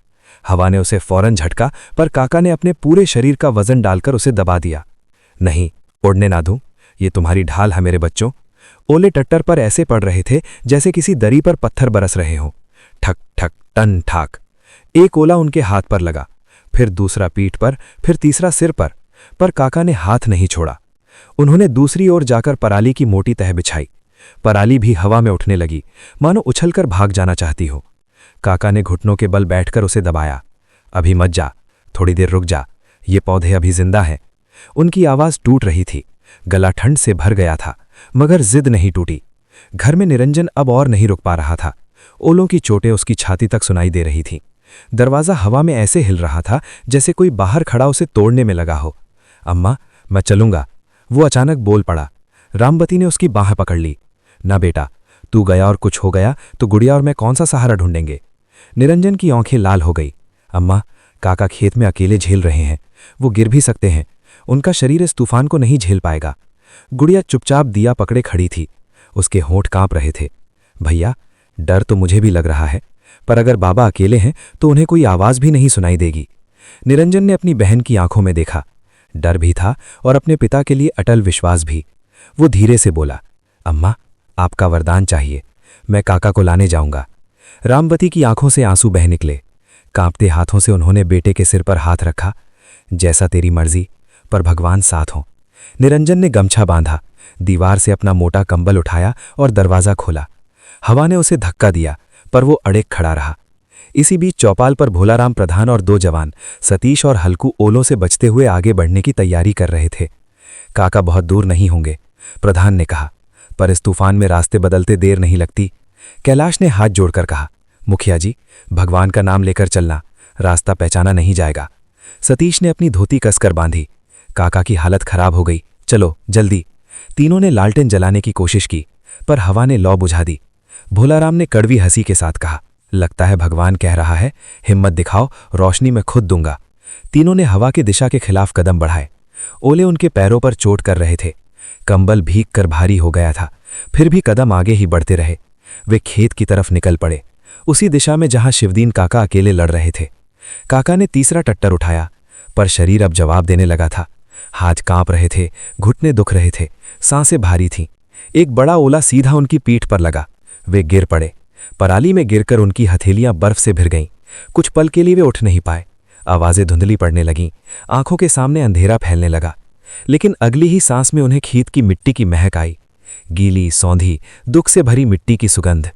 A: हवा ने उसे फौरन झटका, पर काका ने अपने पूरे शरीर का वजन डालकर उसे दबा दिया। नहीं, उड़ने ना दूं, ये तुम्हारी ढाल है मेरे बच्चों। ओले टट्टर पर ऐसे पड़ रहे थे जैसे किसी दरी पर पत्थर बरस रहे हों। ठक ठक टन ठाक। एक ओला उनके हाथ पर लगा, फिर दूसरा पीठ पर, फिर तीसरा सिर पर काका ने हाथ नहीं छोड़ा। उन्होंने दूसरी ओर जाकर पराली की मोटी तह बिछाई। पराली भी हवा में उठने लगी, मानो उछलकर भाग जाना चाहती हो। काका ने घुटनों के बल बैठकर उसे दबाया। अभी मत जा, थोड़ी देर रुक जा, ये पौधे अभी जिंदा हैं। उनकी आवाज टूट रही थी, गला ठंड से भर गया था, मगर जिद नहीं टूटी। घर में निरंजन अब और नहीं रुक पा रहा था। ओलों की चोटें उसकी छाती तक सुनाई दे रही थीं। दरवाज़ा हवा में ऐसे हिल रहा था जैसे कोई बाहर खड़ा उसे तोड़ने में लगा हो। अम्मा, मैं चलूंगा, वो अचानक बोल पड़ा। रामवती ने उसकी बाह पकड़ ली। ना बेटा, तू गया और कुछ हो गया तो गुड़िया और मैं कौन सा सहारा ढूंढेंगे। निरंजन की आंखें लाल हो गई। अम्मा, काका खेत में अकेले झेल रहे हैं, वो गिर भी सकते हैं, उनका शरीर इस तूफान को नहीं झेल पाएगा। गुड़िया चुपचाप दिया पकड़े खड़ी थी, उसके होंठ कांप रहे थे। भैया, डर तो मुझे भी लग रहा है, पर अगर बाबा अकेले हैं तो उन्हें कोई आवाज भी नहीं सुनाई देगी। निरंजन ने अपनी बहन की आंखों में देखा, डर भी था और अपने पिता के लिए अटल विश्वास भी। वो धीरे से बोला, अम्मा, आपका वरदान चाहिए, मैं काका को लाने जाऊंगा। रामवती की आंखों से आंसू बह निकले। कांपते हाथों से उन्होंने बेटे के सिर पर हाथ रखा। जैसा तेरी मर्जी, पर भगवान साथ हो। निरंजन ने गमछा बांधा, दीवार से अपना मोटा कंबल उठाया और दरवाज़ा खोला। हवा ने उसे धक्का दिया, पर वो अड़ेक खड़ा रहा। इसी बीच चौपाल पर भोलाराम प्रधान और दो जवान, सतीश और हल्कू, ओलों से बचते हुए आगे बढ़ने की तैयारी कर रहे थे। काका बहुत दूर नहीं होंगे, प्रधान ने कहा, पर इस तूफान में रास्ते बदलते देर नहीं लगती। कैलाश ने हाथ जोड़कर कहा, मुखिया जी, भगवान का नाम लेकर चलना, रास्ता पहचाना नहीं जाएगा। सतीश ने अपनी धोती कसकर बांधी। काका की हालत खराब हो गई, चलो जल्दी। तीनों ने लालटेन जलाने की कोशिश की, पर हवा ने लौ बुझा दी। भोलाराम ने कड़वी हंसी के साथ कहा, लगता है भगवान कह रहा है, हिम्मत दिखाओ, रोशनी मैं खुद दूंगा। तीनों ने हवा की दिशा के खिलाफ कदम बढ़ाए। ओले उनके पैरों पर चोट कर रहे थे, कंबल भीग कर भारी हो गया था, फिर भी कदम आगे ही बढ़ते रहे। वे खेत की तरफ निकल पड़े, उसी दिशा में जहां शिवदीन काका अकेले लड़ रहे थे। काका ने तीसरा टट्टर उठाया, पर शरीर अब जवाब देने लगा था। हाथ कांप रहे थे, घुटने दुख रहे थे, सांसें भारी थीं। एक बड़ा ओला सीधा उनकी पीठ पर लगा। वे गिर पड़े। पराली में गिरकर उनकी हथेलियां बर्फ से भिर गईं। कुछ पल के लिए वे उठ नहीं पाए। आवाजें धुंधली पड़ने लगीं, आंखों के सामने अंधेरा फैलने लगा। लेकिन अगली ही सांस में उन्हें खेत की मिट्टी की महक आई, गीली, सौंधी, दुख से भरी मिट्टी की सुगंध।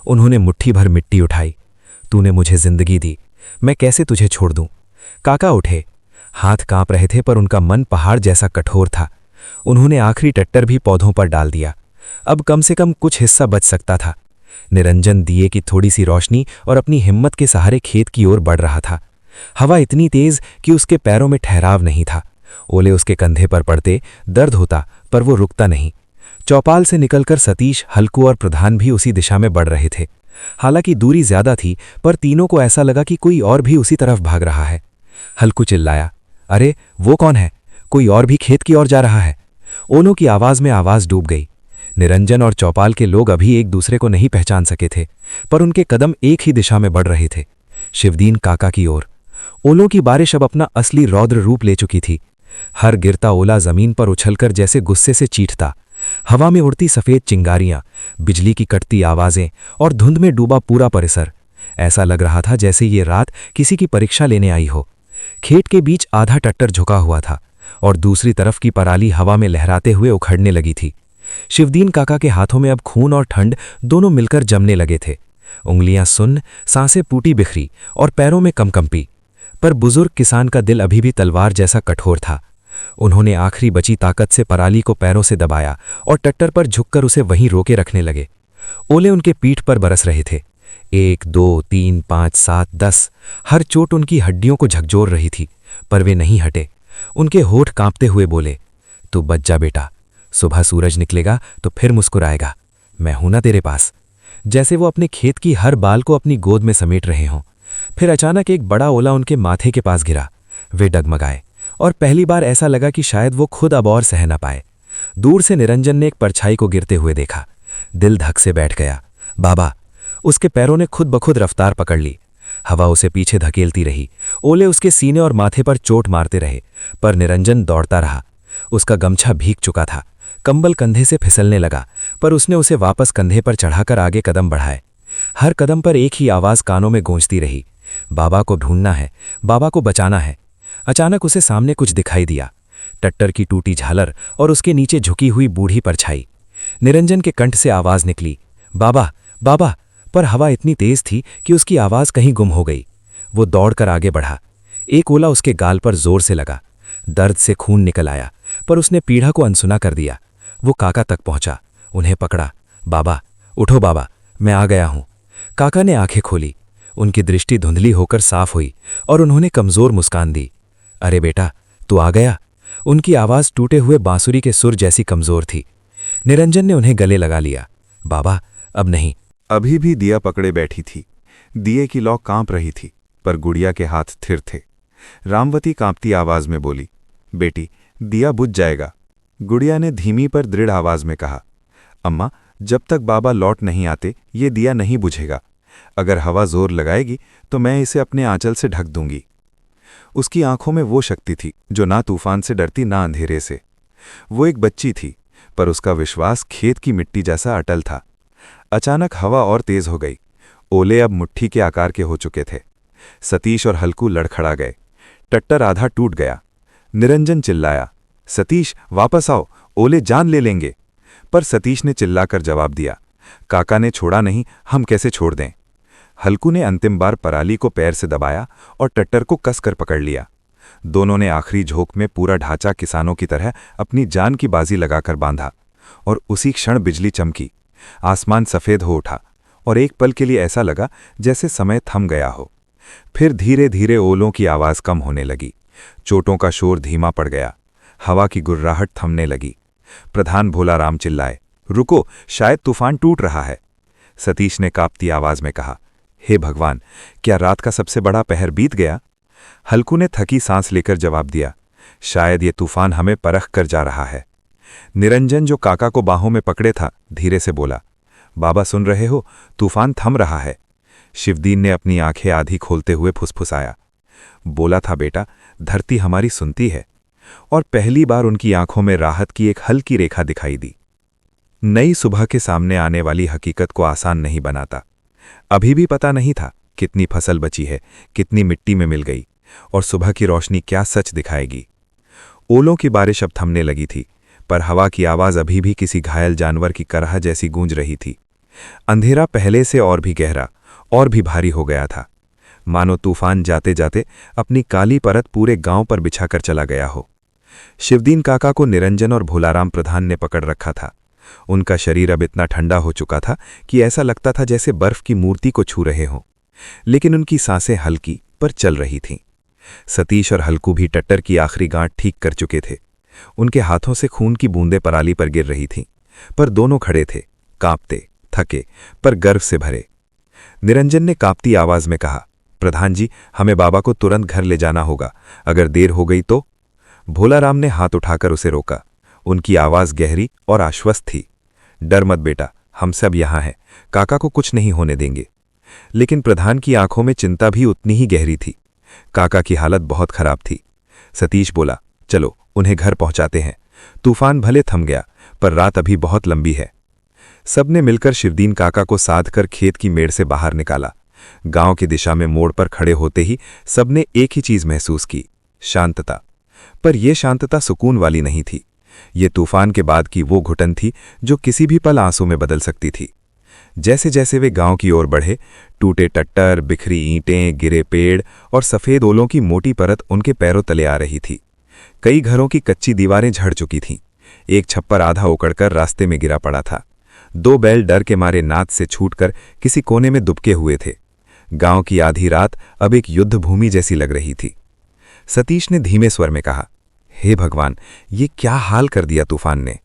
A: उन्होंने मुट्ठी भर मिट्टी उठाई। तूने मुझे जिंदगी दी, मैं कैसे तुझे छोड़ दूं। काका उठे, हाथ कांप रहे थे, पर उनका मन पहाड़ जैसा कठोर था। उन्होंने आखिरी टट्टर भी पौधों पर डाल दिया। अब कम से कम कुछ हिस्सा बच सकता था। निरंजन दिए की थोड़ी सी रोशनी और अपनी हिम्मत के सहारे खेत की ओर बढ़ रहा था। हवा इतनी तेज कि उसके पैरों में ठहराव नहीं था। ओले उसके कंधे पर पड़ते, दर्द होता, पर वो रुकता नहीं। चौपाल से निकलकर सतीश, हल्कू और प्रधान भी उसी दिशा में बढ़ रहे थे। हालांकि दूरी ज्यादा थी, पर तीनों को ऐसा लगा कि कोई और भी उसी तरफ भाग रहा है। हल्कू चिल्लाया, अरे वो कौन है? कोई और भी खेत की ओर जा रहा है। ओलों की आवाज में आवाज डूब गई। निरंजन और चौपाल के लोग अभी एक दूसरे को नहीं पहचान सके थे, पर उनके कदम एक ही दिशा में बढ़ रहे थे, शिवदीन काका की ओर। ओलों की बारिश अब अपना असली रौद्र रूप ले चुकी थी। हर गिरता ओला जमीन पर उछलकर जैसे गुस्से से चीठता। हवा में उड़ती सफेद चिंगारियां, बिजली की कटती आवाजें और धुंध में डूबा पूरा परिसर। ऐसा लग रहा था जैसे ये रात किसी की परीक्षा लेने आई हो। खेत के बीच आधा टट्टर झुका हुआ था और दूसरी तरफ की पराली हवा में लहराते हुए उखड़ने लगी थी। शिवदीन काका के हाथों में अब खून और ठंड दोनों मिलकर जमने लगे थे। उंगलियां सुन्न, सांसें टूटी बिखरी और पैरों में कंपी। पर बुजुर्ग किसान का दिल अभी भी तलवार जैसा कठोर था। उन्होंने आखिरी बची ताकत से पराली को पैरों से दबाया और टट्टर पर झुककर उसे वहीं रोके रखने लगे। ओले उनके पीठ पर बरस रहे थे। 1, 2, 3, 5, 7, 10। हर चोट उनकी हड्डियों को झकझोर रही थी, पर वे नहीं हटे। उनके होठ कांपते हुए बोले, तू बच जा बेटा, सुबह सूरज निकलेगा तो फिर मुस्कुराएगा, मैं हूं ना तेरे पास। जैसे वो अपने खेत की हर बाल को अपनी गोद में समेट रहे हों। फिर अचानक एक बड़ा ओला उनके माथे के पास गिरा। वे डगमगाए और पहली बार ऐसा लगा कि शायद वो खुद अब और सह न पाए। दूर से निरंजन ने एक परछाई को गिरते हुए देखा। दिल धक से बैठ गया। बाबा! उसके पैरों ने खुद ब खुद रफ्तार पकड़ ली। हवा उसे पीछे धकेलती रही। ओले उसके सीने और माथे पर चोट मारते रहे, पर निरंजन दौड़ता रहा। उसका गमछा भीग चुका था। कंबल कंधे से फिसलने लगा, पर उसने उसे वापस कंधे पर चढ़ाकर आगे कदम बढ़ाए। हर कदम पर एक ही आवाज कानों में गूंजती रही, बाबा को ढूंढना है, बाबा को बचाना है। अचानक उसे सामने कुछ दिखाई दिया। टट्टर की टूटी झालर और उसके नीचे झुकी हुई बूढ़ी परछाई। निरंजन के कंठ से आवाज निकली, बाबा, बाबा! पर हवा इतनी तेज थी कि उसकी आवाज कहीं गुम हो गई। वो दौड़कर आगे बढ़ा। एक ओला उसके गाल पर जोर से लगा। दर्द से खून निकल आया, पर उसने पीढ़ा को अनसुना कर दिया। वो काका तक पहुंचा, उन्हें पकड़ा। बाबा, उठो बाबा, मैं आ गया हूं। काका ने आंखें खोली। उनकी दृष्टि धुंधली होकर साफ हुई और उन्होंने कमजोर मुस्कान दी। अरे बेटा, तू आ गया। उनकी आवाज टूटे हुए बांसुरी के सुर जैसी कमजोर थी। निरंजन ने उन्हें गले लगा लिया। बाबा, अब नहीं।
B: अभी भी दिया पकड़े बैठी थी। दिए की लौ कांप रही थी, पर गुड़िया के हाथ स्थिर थे। रामवती कांपती आवाज में बोली, बेटी, दिया बुझ जाएगा। गुड़िया ने धीमी पर दृढ़ आवाज में कहा, अम्मा, जब तक बाबा लौट नहीं आते ये दिया नहीं बुझेगा। अगर हवा जोर लगाएगी तो मैं इसे अपने आंचल से ढक दूंगी। उसकी आंखों में वो शक्ति थी जो ना तूफान से डरती ना अंधेरे से। वो एक बच्ची थी, पर उसका विश्वास खेत की मिट्टी जैसा अटल था। अचानक हवा और तेज हो गई। ओले अब मुट्ठी के आकार के हो चुके थे। सतीश और हल्कू लड़खड़ा गए। टट्टर आधा टूट गया। निरंजन चिल्लाया, सतीश, वापस आओ, ओले जान ले लेंगे। पर सतीश ने चिल्लाकर जवाब दिया, काका ने छोड़ा नहीं, हम कैसे छोड़ दें। हल्कू ने अंतिम बार पराली को पैर से दबाया और टट्टर को कसकर पकड़ लिया। दोनों ने आखिरी झोंक में पूरा ढांचा किसानों की तरह अपनी जान की बाजी लगाकर बांधा, और उसी क्षण बिजली चमकी। आसमान सफेद हो उठा और एक पल के लिए ऐसा लगा जैसे समय थम गया हो। फिर धीरे धीरे ओलों की आवाज कम होने लगी। चोटों का शोर धीमा पड़ गया। हवा की गुर्राहट थमने लगी। प्रधान भोलाराम चिल्लाए, रुको, शायद तूफान टूट रहा है। सतीश ने कांपती आवाज में कहा, हे भगवान, क्या रात का सबसे बड़ा पहर बीत गया। हल्कू ने थकी सांस लेकर जवाब दिया, शायद ये तूफान हमें परख कर जा रहा है। निरंजन, जो काका को बाहों में पकड़े था, धीरे से बोला, बाबा सुन रहे हो, तूफान थम रहा है। शिवदीन ने अपनी आंखें आधी खोलते हुए फुसफुसाया, बोला था बेटा, धरती हमारी सुनती है। और पहली बार उनकी आंखों में राहत की एक हल्की रेखा दिखाई दी। नई सुबह के सामने आने वाली हकीकत को आसान नहीं बनाता। अभी भी पता नहीं था कितनी फसल बची है, कितनी मिट्टी में मिल गई, और सुबह की रोशनी क्या सच दिखाएगी। ओलों की बारिश अब थमने लगी थी, पर हवा की आवाज अभी भी किसी घायल जानवर की करह जैसी गूंज रही थी। अंधेरा पहले से और भी गहरा और भी भारी हो गया था, मानो तूफान जाते जाते अपनी काली परत पूरे गांव पर बिछाकर चला गया हो। शिवदीन काका को निरंजन और भोलाराम प्रधान ने पकड़ रखा था। उनका शरीर अब इतना ठंडा हो चुका था कि ऐसा लगता था जैसे बर्फ की मूर्ति को छू रहे हों, लेकिन उनकी सांसें हल्की पर चल रही थीं। सतीश और हल्कू भी टट्टर की आखिरी गांठ ठीक कर चुके थे। उनके हाथों से खून की बूंदें पराली पर गिर रही थीं, पर दोनों खड़े थे, कांपते, थके, पर गर्व से भरे। निरंजन ने कांपती आवाज में कहा, प्रधान जी, हमें बाबा को तुरंत घर ले जाना होगा, अगर देर हो गई तो। भोलाराम ने हाथ उठाकर उसे रोका। उनकी आवाज गहरी और आश्वस्त थी,
A: डर मत बेटा, हम सब यहाँ हैं, काका को कुछ नहीं होने देंगे। लेकिन प्रधान की आंखों में चिंता भी उतनी ही गहरी थी। काका की हालत बहुत खराब थी। सतीश बोला, चलो उन्हें घर पहुंचाते हैं। तूफान भले थम गया, पर रात अभी बहुत लंबी है। सबने मिलकर शिवदीन काका को साध कर खेत की मेड़ से बाहर निकाला। गांव की दिशा में मोड़ पर खड़े होते ही सबने एक ही चीज महसूस की, शांतता। पर यह शांतता सुकून वाली नहीं थी। ये तूफान के बाद की वो घुटन थी जो किसी भी पल आंसू में बदल सकती थी। जैसे जैसे वे गांव की ओर बढ़े, टूटे टट्टर, बिखरी ईंटें, गिरे पेड़ और सफेद ओलों की मोटी परत उनके पैरों तले आ रही थी। कई घरों की कच्ची दीवारें झड़ चुकी थीं। एक छप्पर आधा उकड़कर रास्ते में गिरा पड़ा था। 2 बैल डर के मारे नाद से छूटकर किसी कोने में दुबके हुए थे। गांव की आधी रात अब एक युद्ध भूमि जैसी लग रही थी। सतीश ने धीमे स्वर में कहा, हे भगवान, ये क्या हाल कर दिया तूफान ने।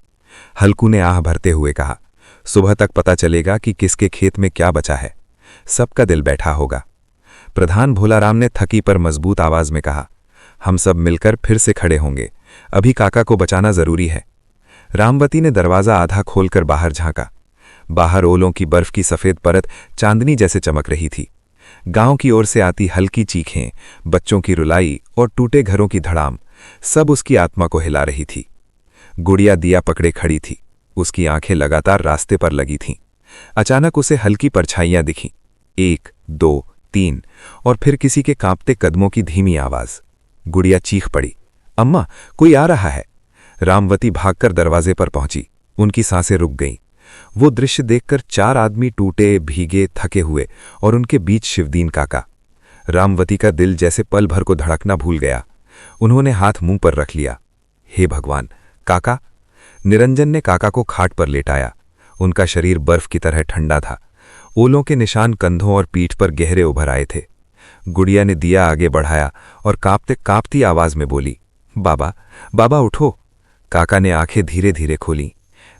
A: हल्कू ने आह भरते हुए कहा, सुबह तक पता चलेगा कि किसके खेत में क्या बचा है। सबका दिल बैठा होगा। प्रधान भोलाराम ने थकी पर मजबूत आवाज में कहा, हम सब मिलकर फिर से खड़े होंगे, अभी काका को बचाना जरूरी है। रामवती ने दरवाजा आधा खोलकर बाहर झांका। बाहर ओलों की बर्फ की सफेद परत चांदनी जैसे चमक रही थी। गांव की ओर से आती हल्की चीखें, बच्चों की रुलाई और टूटे घरों की धड़ाम सब उसकी आत्मा को हिला रही थी। गुड़िया दिया पकड़े खड़ी थी। उसकी आंखें लगातार रास्ते पर लगी थीं। अचानक उसे हल्की परछाइयां दिखीं, 1, 2, 3 और फिर किसी के कांपते कदमों की धीमी आवाज। गुड़िया चीख पड़ी, अम्मा, कोई आ रहा है। रामवती भागकर दरवाजे पर पहुंची। उनकी सांसें रुक गईं। वो दृश्य देखकर 4 आदमी टूटे, भीगे, थके हुए और उनके बीच शिवदीन काका। रामवती का दिल जैसे पल भर को धड़कना भूल गया। उन्होंने हाथ मुंह पर रख लिया। हे भगवान, काका। निरंजन ने काका को खाट पर लेटाया। उनका शरीर बर्फ की तरह ठंडा था। ओलों के निशान कंधों और पीठ पर गहरे उभर आए थे। गुड़िया ने दिया आगे बढ़ाया और कांपते कांपती आवाज में बोली, बाबा, बाबा उठो। काका ने आंखें धीरे धीरे खोलीं।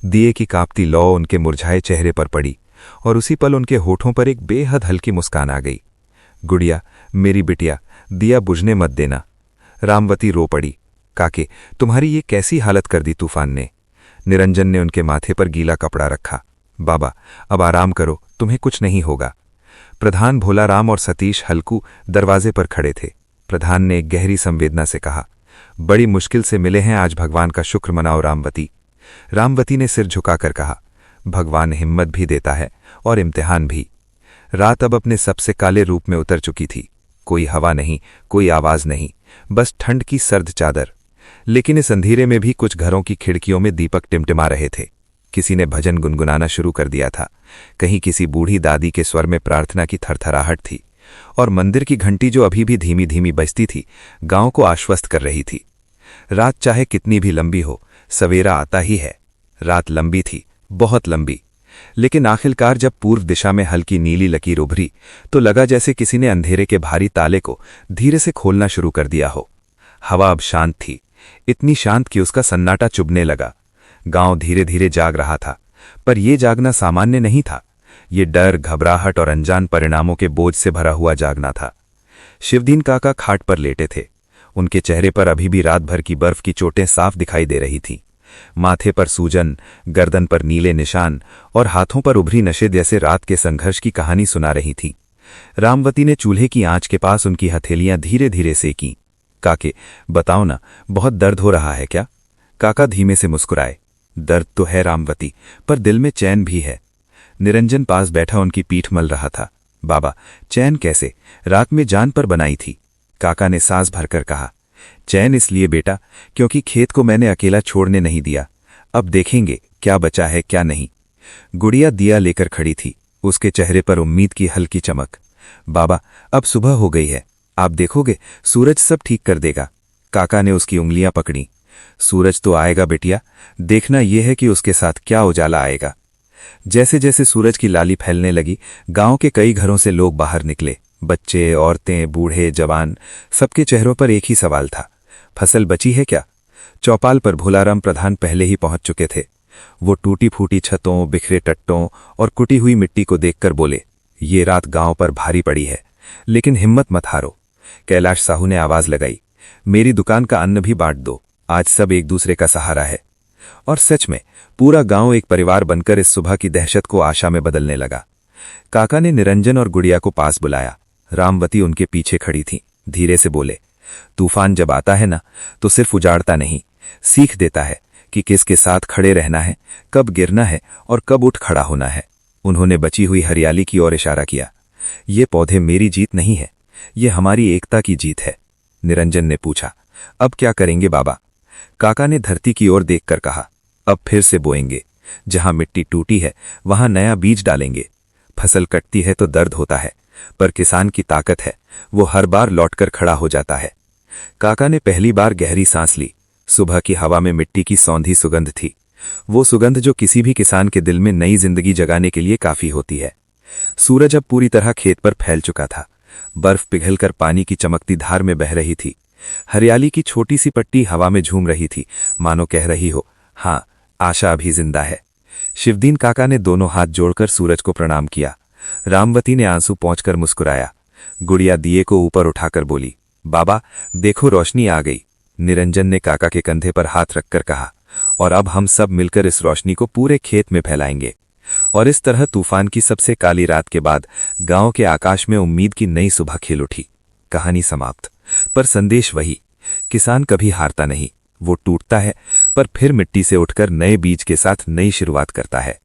A: दिए की कांपती लौ उनके मुरझाए चेहरे पर पड़ी और उसी पल उनके होठों पर एक बेहद हल्की मुस्कान आ गई। गुड़िया, मेरी बिटिया, दिया बुझने मत देना। रामवती रो पड़ी, काके, तुम्हारी ये कैसी हालत कर दी तूफान ने। निरंजन ने उनके माथे पर गीला कपड़ा रखा। बाबा, अब आराम करो, तुम्हें कुछ नहीं होगा। प्रधान भोलाराम और सतीश हल्कू दरवाजे पर खड़े थे। प्रधान ने एक गहरी संवेदना से कहा, बड़ी मुश्किल से मिले हैं आज, भगवान का शुक्र मनाओ रामवती। रामवती ने सिर झुकाकर कहा, भगवान हिम्मत भी देता है और इम्तिहान भी। रात अब अपने सबसे काले रूप में उतर चुकी थी। कोई हवा नहीं, कोई आवाज नहीं, बस ठंड की सर्द चादर। लेकिन इस अंधेरे में भी कुछ घरों की खिड़कियों में दीपक टिमटिमा रहे थे। किसी ने भजन गुनगुनाना शुरू कर दिया था। कहीं किसी बूढ़ी दादी के स्वर में प्रार्थना की थरथराहट थी और मंदिर की घंटी जो अभी भी धीमी धीमी बजती थी, गांव को आश्वस्त कर रही थी। रात चाहे कितनी भी लंबी हो, सवेरा आता ही है। रात लंबी थी, बहुत लंबी। लेकिन आखिरकार जब पूर्व दिशा में हल्की नीली लकीर उभरी तो लगा जैसे किसी ने अंधेरे के भारी ताले को धीरे से खोलना शुरू कर दिया हो। हवा अब शांत थी, इतनी शांत कि उसका सन्नाटा चुभने लगा। गांव धीरे धीरे जाग रहा था, पर यह जागना सामान्य नहीं था। ये डर, घबराहट और अनजान परिणामों के बोझ से भरा हुआ जागना था। शिवदीन काका खाट पर लेटे थे। उनके चेहरे पर अभी भी रात भर की बर्फ की चोटें साफ दिखाई दे रही थीं। माथे पर सूजन, गर्दन पर नीले निशान और हाथों पर उभरी नशे जैसे रात के संघर्ष की कहानी सुना रही थी। रामवती ने चूल्हे की आंच के पास उनकी हथेलियां धीरे धीरे सेकीं। काके, बताओ ना, बहुत दर्द हो रहा है क्या? काका धीमे से मुस्कुराए। दर्द तो है रामवती, पर दिल में चैन भी है। निरंजन पास बैठा उनकी पीठ मल रहा था। बाबा, चैन कैसे? रात में जान पर बनाई थी। काका ने सांस भरकर कहा, चैन इसलिए बेटा क्योंकि खेत को मैंने अकेला छोड़ने नहीं दिया। अब देखेंगे क्या बचा है क्या नहीं। गुड़िया दिया लेकर खड़ी थी, उसके चेहरे पर उम्मीद की हल्की चमक। बाबा, अब सुबह हो गई है, आप देखोगे सूरज सब ठीक कर देगा। काका ने उसकी उंगलियां पकड़ी। सूरज तो आएगा बेटिया, देखना यह है कि उसके साथ क्या उजाला आएगा। जैसे जैसे सूरज की लाली फैलने लगी, गांव के कई घरों से लोग बाहर निकले। बच्चे, औरतें, बूढ़े, जवान, सबके चेहरों पर एक ही सवाल था, फसल बची है क्या? चौपाल पर भोलाराम प्रधान पहले ही पहुंच चुके थे। वो टूटी फूटी छतों, बिखरे टट्टों और कुटी हुई मिट्टी को देखकर बोले, ये रात गांव पर भारी पड़ी है, लेकिन हिम्मत मत हारो। कैलाश साहू ने आवाज लगाई, मेरी दुकान का अन्न भी बांट दो, आज सब एक दूसरे का सहारा है। और सच में पूरा गांव एक परिवार बनकर इस सुबह की दहशत को आशा में बदलने लगा। काका ने निरंजन और गुड़िया को पास बुलाया। रामवती उनके पीछे खड़ी थी। धीरे से बोले, तूफान जब आता है ना, तो सिर्फ उजाड़ता नहीं, सीख देता है कि किसके साथ खड़े रहना है, कब गिरना है और कब उठ खड़ा होना है। उन्होंने बची हुई हरियाली की ओर इशारा किया। ये पौधे मेरी जीत नहीं है, ये हमारी एकता की जीत है। निरंजन ने पूछा, अब क्या करेंगे बाबा? काका ने धरती की ओर देखकर कहा, अब फिर से बोएंगे। जहां मिट्टी टूटी है वहां नया बीज डालेंगे। फसल कटती है तो दर्द होता है, पर किसान की ताकत है, वो हर बार लौटकर खड़ा हो जाता है। काका ने पहली बार गहरी सांस ली। सुबह की हवा में मिट्टी की सौंधी सुगंध थी, वो सुगंध जो किसी भी किसान के दिल में नई जिंदगी जगाने के लिए काफी होती है। सूरज अब पूरी तरह खेत पर फैल चुका था। बर्फ पिघलकर पानी की चमकती धार में बह रही थी। हरियाली की छोटी सी पट्टी हवा में झूम रही थी, मानो कह रही हो, हाँ, आशा अभी जिंदा है। शिवदीन काका ने दोनों हाथ जोड़कर सूरज को प्रणाम किया। रामवती ने आंसू पोंछकर मुस्कुराया। गुड़िया दिए को ऊपर उठाकर बोली, बाबा देखो, रोशनी आ गई। निरंजन ने काका के कंधे पर हाथ रखकर कहा, और अब हम सब मिलकर इस रोशनी को पूरे खेत में फैलाएंगे। और इस तरह तूफान की सबसे काली रात के बाद गांव के आकाश में उम्मीद की नई सुबह खिल उठी। कहानी समाप्त। पर संदेश वही, किसान कभी हारता नहीं, वो टूटता है पर फिर मिट्टी से उठकर नए बीज के साथ नई शुरुआत करता है।